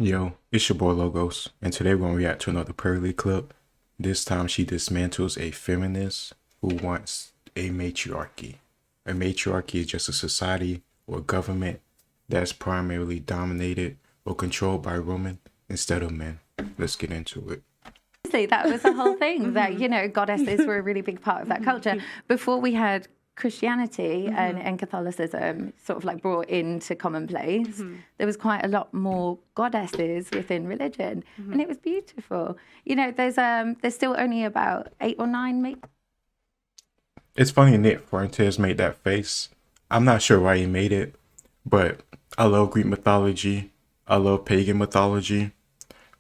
Yo, it's your boy Logos, and today we're going to react to another Pearly clip. This time she dismantles a feminist who wants a matriarchy. A matriarchy is just a society or government that's primarily dominated or controlled by women instead of men. Let's get into it. That was the whole thing, that, goddesses were a really big part of that culture. Before we had Christianity and Catholicism sort of like brought into commonplace, there was quite a lot more goddesses within religion, and it was beautiful. There's still only about 8 or 9 It's funny Nick Fuentes made that face. I'm not sure why he made it, but I love Greek mythology. I love pagan mythology.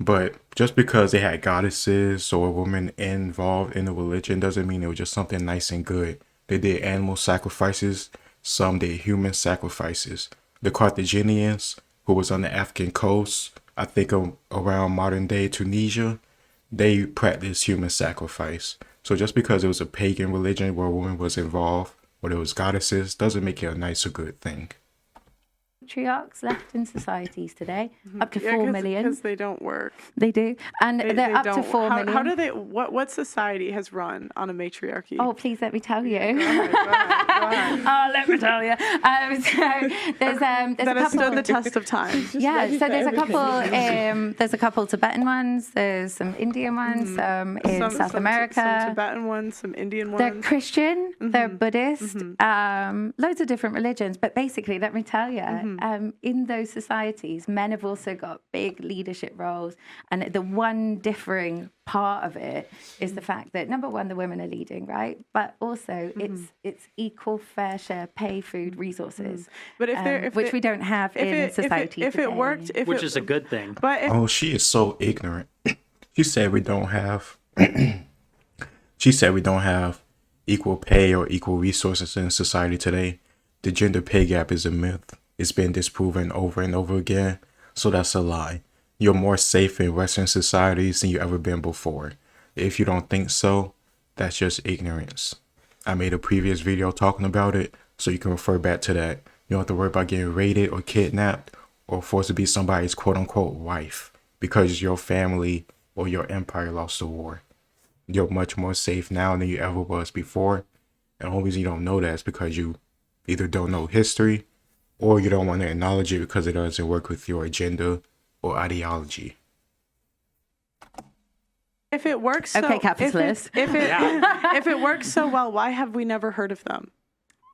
But just because they had goddesses or women involved in the religion doesn't mean it was just something nice and good. They did animal sacrifices. Some did human sacrifices. The Carthaginians, who was on the African coast, I think around modern day Tunisia, they practiced human sacrifice. So just because it was a pagan religion where a woman was involved, or there was goddesses, doesn't make it a nice or good thing. Matriarchs left in societies today, up to 4 million. Because they don't work. They do, and they're up to 4 million. How do they? What society has run on a matriarchy? Oh, please let me tell you. Go ahead. Oh, let me tell you. So there's a that couple. has stood the test of time. Yeah, so there's a couple. There's a couple Tibetan ones. There's some Indian ones. Some in South America. Some Tibetan ones. Some Indian ones. They're Christian. They're Buddhist. Loads of different religions. But basically, let me tell you. In those societies, men have also got big leadership roles, and the one differing part of it is the fact that, number one, the women are leading, right? But also it's equal, fair share, pay, food, resources, but which we don't have in society if today. it worked, which is a good thing. But Oh, she is so ignorant. She said we don't have. She said we don't have equal pay or equal resources in society today. The gender pay gap is a myth. It's been disproven over and over again, so that's a lie. You're more safe in Western societies than you ever been before. If you don't think so, that's just ignorance. I made a previous video talking about it, so you can refer back to that. You don't have to worry about getting raided or kidnapped or forced to be somebody's quote-unquote wife because your family or your empire lost the war. You're much more safe now than you ever was before, and the only reason you don't know that is because you either don't know history or you don't want to acknowledge it because it doesn't work with your agenda or ideology. if it works, Okay, capitalist. If it works so well, why have we never heard of them?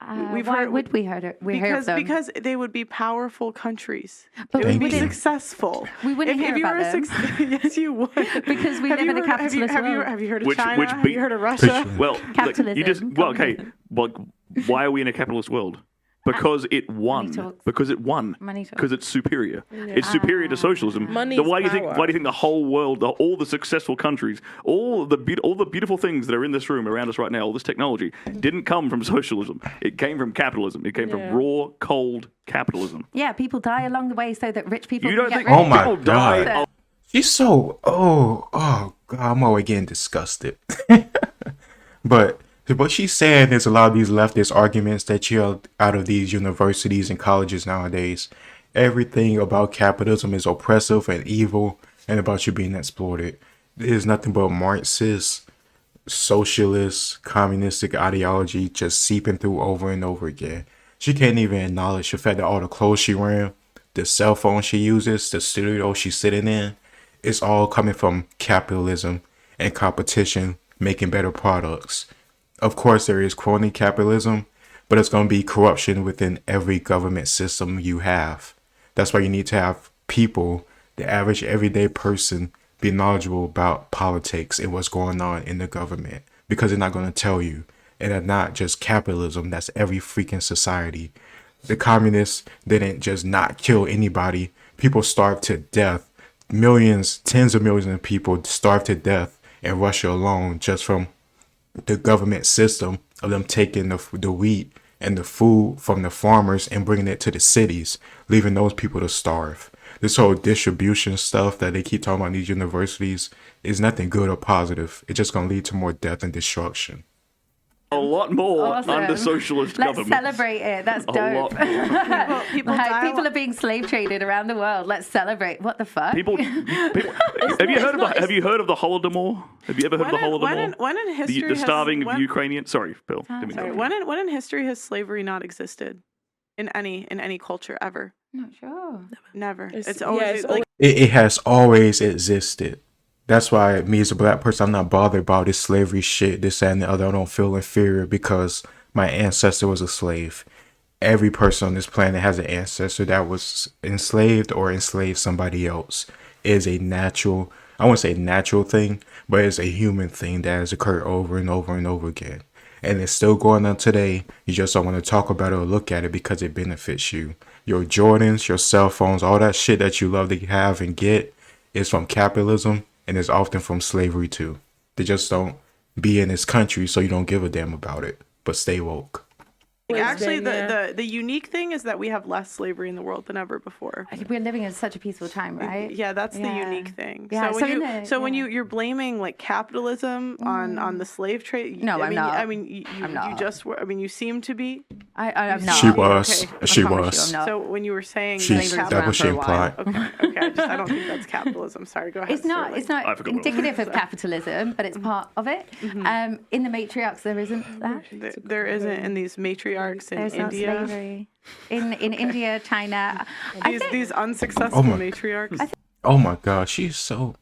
Why would we heard it? We heard of them because they would be powerful countries. But It would we be wouldn't- successful. we wouldn't hear about them. Yes, you would. Because we Have live you in a heard- capitalist world. Have you heard of Which China? Have beat- you heard of Russia? Well, Capitalism. you just okay. Well, why are we in a capitalist world? Because it won. talks. Because it won. Money talks. Because it's superior. It's superior to socialism. Money's Then why do you think? power. Why do you think the whole world, all the successful countries, all the beautiful things that are in this room around us right now, all this technology, didn't come from socialism. It came from capitalism. It came from raw, cold capitalism. Yeah, people die along the way so that rich people You can don't get think? rich. Oh my people die? God. She's so God, I'm always getting disgusted. But what she's saying is a lot of these leftist arguments that you have out of these universities and colleges nowadays. Everything about capitalism is oppressive and evil and about you being exploited. There's nothing but Marxist, socialist, communistic ideology just seeping through over and over again. She can't even acknowledge the fact that all the clothes she wearing, the cell phone she uses, the studio she's sitting in, it's all coming from capitalism and competition making better products. Of course, there is crony capitalism, but it's going to be corruption within every government system you have. That's why you need to have people, the average everyday person, be knowledgeable about politics and what's going on in the government, because they're not going to tell you. And it's not just capitalism, that's every freaking society. The communists didn't just not kill anybody. People starved to death. Millions, tens of millions of people starved to death in Russia alone just from the government system of them taking the wheat and the food from the farmers and bringing it to the cities, leaving those people to starve. This whole distribution stuff that they keep talking about in these universities is nothing good or positive. It's just going to lead to more death and destruction. A lot more Awesome. under socialist Let's government. celebrate it. That's A dope. lot more. People Like, die a people lot. are being slave traded around the world. Let's celebrate. What the fuck? Have you heard of the Holodomor? Have you ever heard of the Holodomor? When in history The starving has, of Ukrainians. Sorry, Bill. Didn't mean to Sorry, when in history has slavery not existed in any culture ever? Not sure. Never. It's- It's always yeah, it's like It has always existed. That's why me as a black person, I'm not bothered about this slavery shit, this that, and the other. I don't feel inferior because my ancestor was a slave. Every person on this planet has an ancestor that was enslaved or enslaved somebody else. It is a natural, I wouldn't say natural thing, but it's a human thing that has occurred over and over and over again. And it's still going on today. You just don't want to talk about it or look at it because it benefits you. Your Jordans, your cell phones, all that shit that you love to have and get is from capitalism, and it's often from slavery too. They just don't be in this country, so you don't give a damn about it. But stay woke. actually Then, yeah. the unique thing is that we have less slavery in the world than ever before. We're living in such a peaceful time, right? Yeah, that's the Yeah. unique thing. Yeah, So so when in you the- yeah. you're blaming like capitalism on the slave trade. No, I'm not. I mean, you I'm not. just were. I mean, you seem to be. I'm not. She was. Okay. She I promise was. you I'm not. So when you were saying She's, Slavery's that around was for she a while. implied. okay, I don't think that's capitalism. Sorry, go ahead. It's not. Sterling. It's not I forgot what it was. indicative of capitalism, but it's part of it. In the matriarchs, there isn't that. There isn't in these matriarchs in There's not India. slavery. In India, China. I These think, these unsuccessful Oh my- matriarchs. Oh my god, she's so.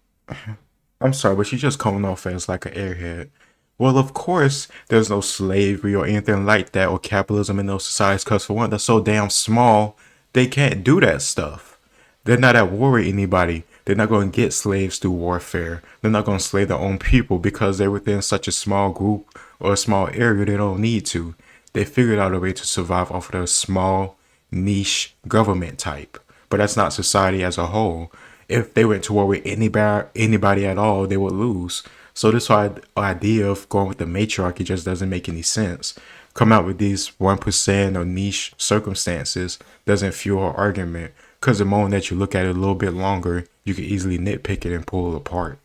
I'm sorry, but she's just coming off as like an airhead. Well, of course, there's no slavery or anything like that or capitalism in those societies because, for one, they're so damn small, they can't do that stuff. They're not at war with anybody. They're not going to get slaves through warfare. They're not going to slave their own people because they're within such a small group or a small area they don't need to. They figured out a way to survive off of their small, niche government type. But that's not society as a whole. If they went to war with anybody at all, they would lose. So this whole idea of going with the matriarchy just doesn't make any sense. Come out with these 1% or niche circumstances doesn't fuel our argument. Because the moment that you look at it a little bit longer, you can easily nitpick it and pull it apart.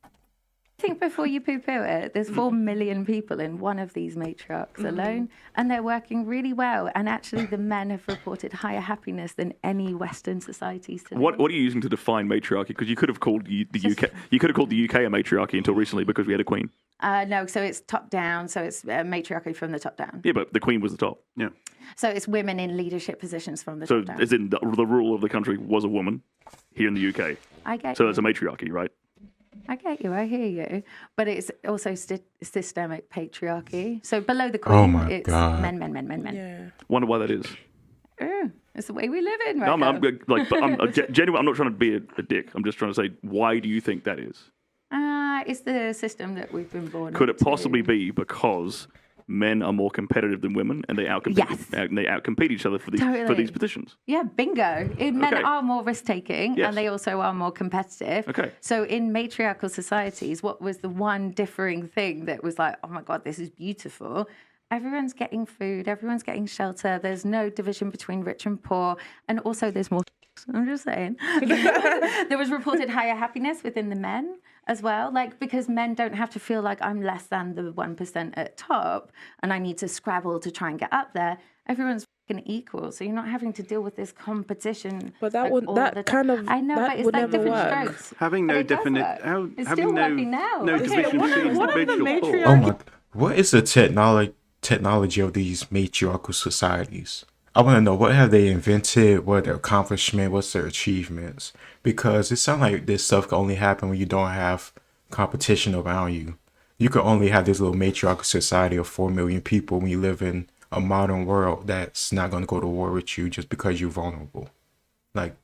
I think before you poo-poo it, there's 4 million people in one of these matriarchs alone, and they're working really well. And actually, the men have reported higher happiness than any Western societies today. What are you using to define matriarchy? Because you could have called the UK. You could have called the UK a matriarchy until recently because we had a queen. No, so it's top down. So it's matriarchy from the top down. Yeah, but the queen was the top. Yeah. So it's women in leadership positions from the So top down. as in the ruler of the country was a woman here in the UK. I get So you. it's a matriarchy, right? I get you. I hear you. But it's also systemic patriarchy. So below the queen, Oh my it's God. men. Yeah. Wonder why that is. It's the way we live in right No, now. I'm genuine. I'm not trying to be a dick. I'm just trying to say, why do you think that is? It's the system that we've been born Could it into. possibly be because men are more competitive than women and they outcompete Yes. they outcompete each other for these Totally. positions? Yeah, bingo. Men Okay. are more risk-taking Yes. and they also are more competitive. Okay. So in matriarchal societies, what was the one differing thing that was like, oh my God, this is beautiful? Everyone's getting food, everyone's getting shelter. There's no division between rich and poor. And also there's more. I'm just saying. There was reported higher happiness within the men as well. Like, because men don't have to feel like I'm less than the 1% at top and I need to scrabble to try and get up there. Everyone's fucking equal. So you're not having to deal with this competition. But that like, would- all that the kind time. of- I know, that but it's would like never different work. strokes. Having But no it does definite, work. It's having still no working now. no Okay, division what are- between what are the individual matriarch- Oh thought. my! What is the technology of these matriarchal societies? I want to know, what have they invented? What are their accomplishments? What's their achievements? Because it sounds like this stuff can only happen when you don't have competition around you. You can only have this little matriarchal society of 4 million people when you live in a modern world that's not going to go to war with you just because you're vulnerable. Like,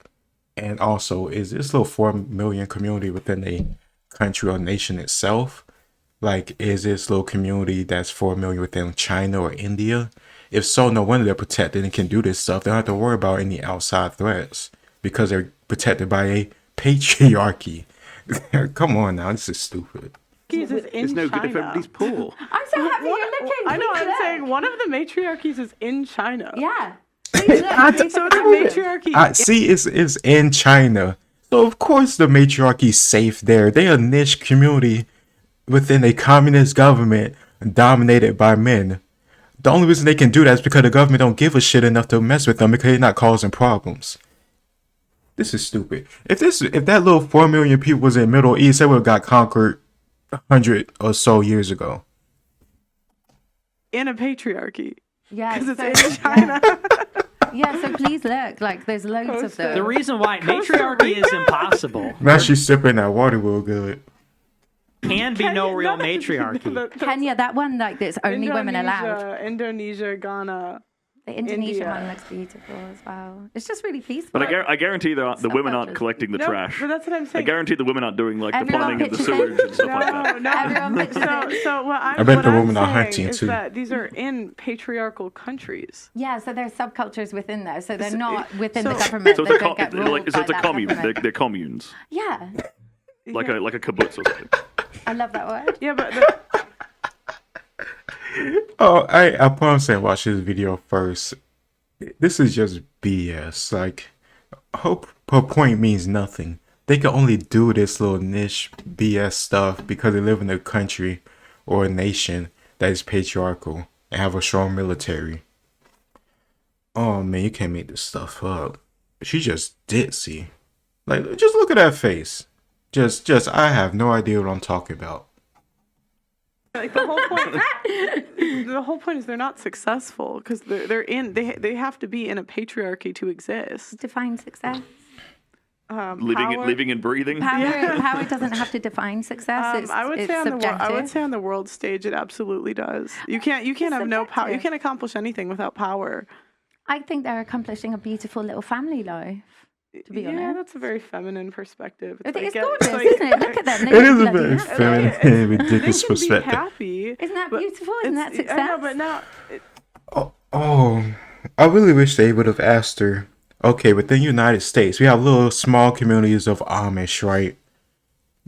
and also, is this little 4 million community within a country or nation itself? Like, is this little community that's 4 million within China or India? If so, no wonder they're protected and can do this stuff. They don't have to worry about any outside threats because they're protected by a patriarchy. Come on now, this is stupid. Is in It's no good if China. everybody's poor. I'm so happy you're looking. I know. Please I'm look. saying one of the matriarchies is in China. Yeah. Please look. So the matriarchy. I see it's in China. So of course the matriarchy's safe there. They a niche community within a communist government dominated by men. The only reason they can do that is because the government don't give a shit enough to mess with them because they're not causing problems. This is stupid. If that little 4 million people was in Middle East, they would have got conquered 100 or so years ago. In a patriarchy. Yeah, Because so, it's in China. yeah, so please look, like there's loads of them. The reason why matriarchy is impossible Now she's sipping that water real good. can be no real matriarchy. Kenya, that one, like, there's only women allowed. Indonesia, Ghana. The Indonesian India. one looks beautiful as well. It's just really peaceful. But I guarantee the women aren't Subcultures. collecting the No, trash. but that's what I'm I saying. guarantee the women aren't doing like the Everyone plumbing and the pitches in. sewage and stuff like that. No, Everyone pictures it. So what I bet the women are saying hunting is too. that these are in patriarchal countries. Yeah, so there's subcultures within there. So they're So- not within so- the government. So they it's don't get ruled so by it's a that commune. government. They're communes, Yeah, like a kibbutz or something. I love that word. Yeah, but Oh, I promise I watch this video first. This is just BS. Like, her point means nothing. They can only do this little niche BS stuff because they live in a country or a nation that is patriarchal and have a strong military. Oh man, you can't make this stuff up. She's just ditzy. Like, just look at that face. Just, I have no idea what I'm talking about. like the whole point is they're not successful because they have to be in a patriarchy to exist. Define success. Living and breathing. Power doesn't have to define success. I would it's say subjective. on the world stage it absolutely does. You can't have no power. You can't accomplish anything without power. I think they're accomplishing a beautiful little family life. To be Yeah, honest, that's a very feminine perspective. I think it's like, gorgeous, like- isn't it? Look at them. They It is look a very bloody feminine happy. and ridiculous They can be perspective. happy. Isn't that but beautiful? Isn't that it's- I know, success? but now Oh, I really wish they would have asked her. Okay, within the United States, we have little small communities of Amish, right?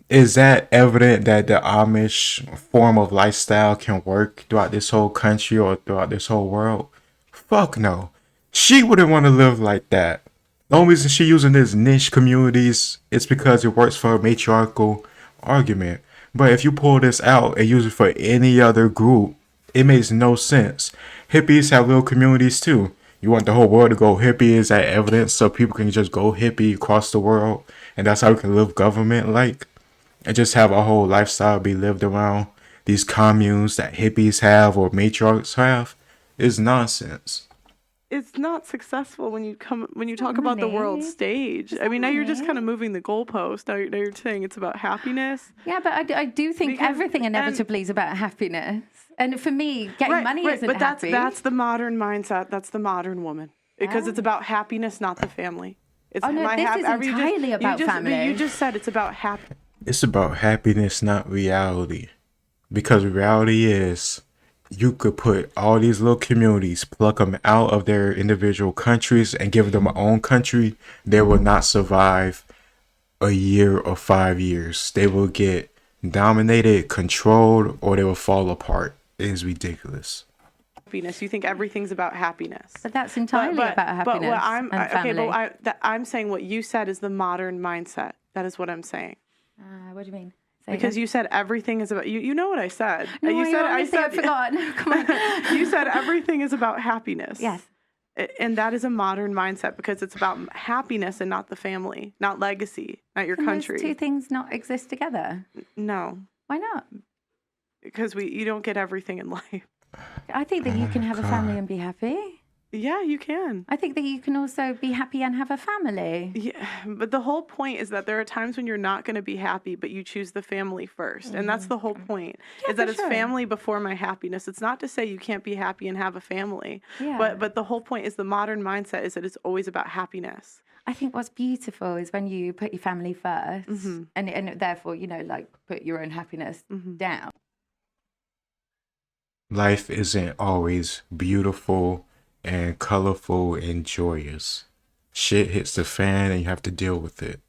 Is that evident that the Amish form of lifestyle can work throughout this whole country or throughout this whole world? Fuck no. She wouldn't want to live like that. The only reason she using these niche communities is because it works for a matriarchal argument. But if you pull this out and use it for any other group, it makes no sense. Hippies have little communities too. You want the whole world to go hippie? Is that evidence so people can just go hippie across the world and that's how we can live government like? And just have a whole lifestyle be lived around these communes that hippies have or matriarchs have is nonsense. it's not successful when you talk about the world Really? stage. I mean, now you're just kind of moving the goalpost. Now you're saying it's about happiness. Yeah, but I do think Because- everything inevitably is about happiness. And for me, getting money isn't but happy. that's the modern mindset. That's the modern woman because it's about happiness, not the family. It's Oh, no, my this is I mean, you entirely about family. You just said it's about happy. It's about happiness, not reality. Because reality is, you could put all these little communities, pluck them out of their individual countries and give them their own country. They will not survive a year or 5 years. They will get dominated, controlled, or they will fall apart. It is ridiculous. Happiness. You think everything's about happiness. But that's entirely about happiness But what and family. I'm saying what you said is the modern mindset. That is what I'm saying. What do you mean? Say Because again. you said everything is about you. You know what I said. No, you said honestly, I forgot. No, come on. You said everything is about happiness. Yes. And that is a modern mindset because it's about happiness and not the family, not legacy, not your Can country. those two things not exist together? No, Why not? because you don't get everything in life. I think that you can have a family and be happy. Yeah, you can. I think that you can also be happy and have a family. Yeah, but the whole point is that there are times when you're not going to be happy, but you choose the family first. And that's the whole point, is that for it's sure. family before my happiness. It's not to say you can't be happy and have a family. Yeah. But the whole point is the modern mindset is that it's always about happiness. I think what's beautiful is when you put your family first Mm-hmm. and therefore, like put your own happiness down. Life isn't always beautiful and colorful and joyous. Shit hits the fan and you have to deal with it.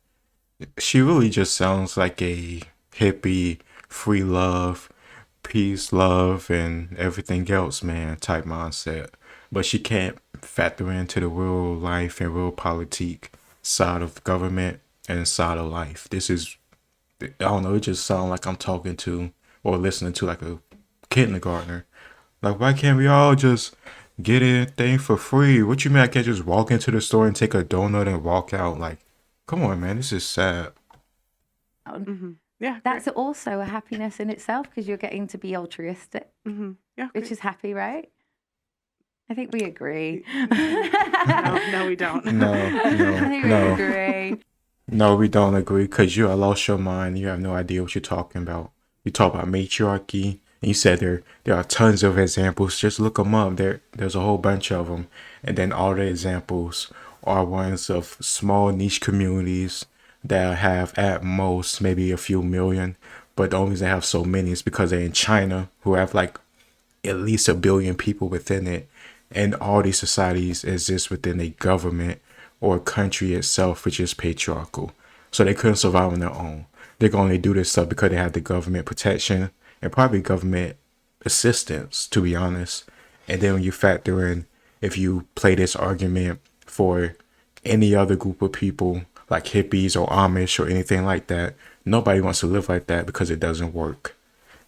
She really just sounds like a hippie, free love, peace, love, and everything else, man, type mindset. But she can't factor into the real life and real politique side of government and side of life. This is, I don't know, it just sounds like I'm talking to or listening to like a kindergartner. Like, why can't we all just get anything for free? What you mean I can't just walk into the store and take a donut and walk out? Like, come on, man, this is sad. Yeah, That's also a happiness in itself because you're getting to be altruistic, yeah, which is happy, right? I think we agree. no, we don't. I think we agree. No, we don't agree because you lost your mind. You have no idea what you're talking about. You talk about matriarchy, and you said there are tons of examples. Just look them up. There's a whole bunch of them, and then all the examples are ones of small niche communities that have at most maybe a few million, but the only reason they have so many is because they're in China, who have like at least 1 billion people within it, and all these societies exist within a government or country itself, which is patriarchal. So they couldn't survive on their own. They can only do this stuff because they have the government protection and probably government assistance, to be honest. And then when you factor in, if you play this argument for any other group of people, like hippies or Amish or anything like that, nobody wants to live like that because it doesn't work.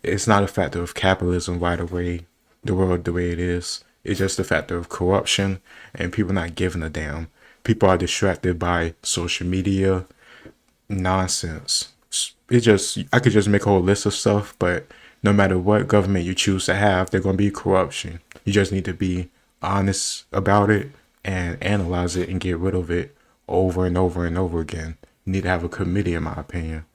It's not a factor of capitalism right away, the world the way it is. It's just a factor of corruption and people not giving a damn. People are distracted by social media nonsense. I could just make a whole list of stuff, but no matter what government you choose to have, there's going to be corruption. You just need to be honest about it and analyze it and get rid of it over and over and over again. You need to have a committee, in my opinion.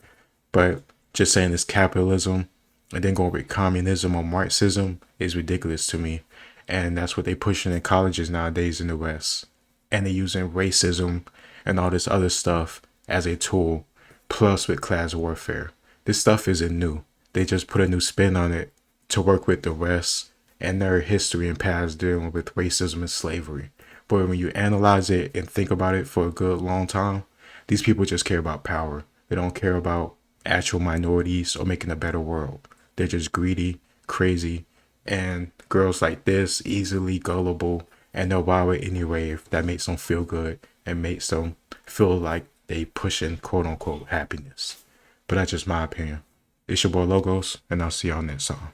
But just saying it's capitalism and then going with communism or Marxism is ridiculous to me. And that's what they pushing in colleges nowadays in the West. And they're using racism and all this other stuff as a tool, plus with class warfare. This stuff isn't new. They just put a new spin on it to work with the West and their history and past dealing with racism and slavery. But when you analyze it and think about it for a good long time, these people just care about power. They don't care about actual minorities or making a better world. They're just greedy, crazy, and girls like this, easily gullible, and they'll buy it anyway if that makes them feel good and makes them feel like they pushing quote-unquote happiness. But that's just my opinion. It's your boy Logos, and I'll see y'all next time.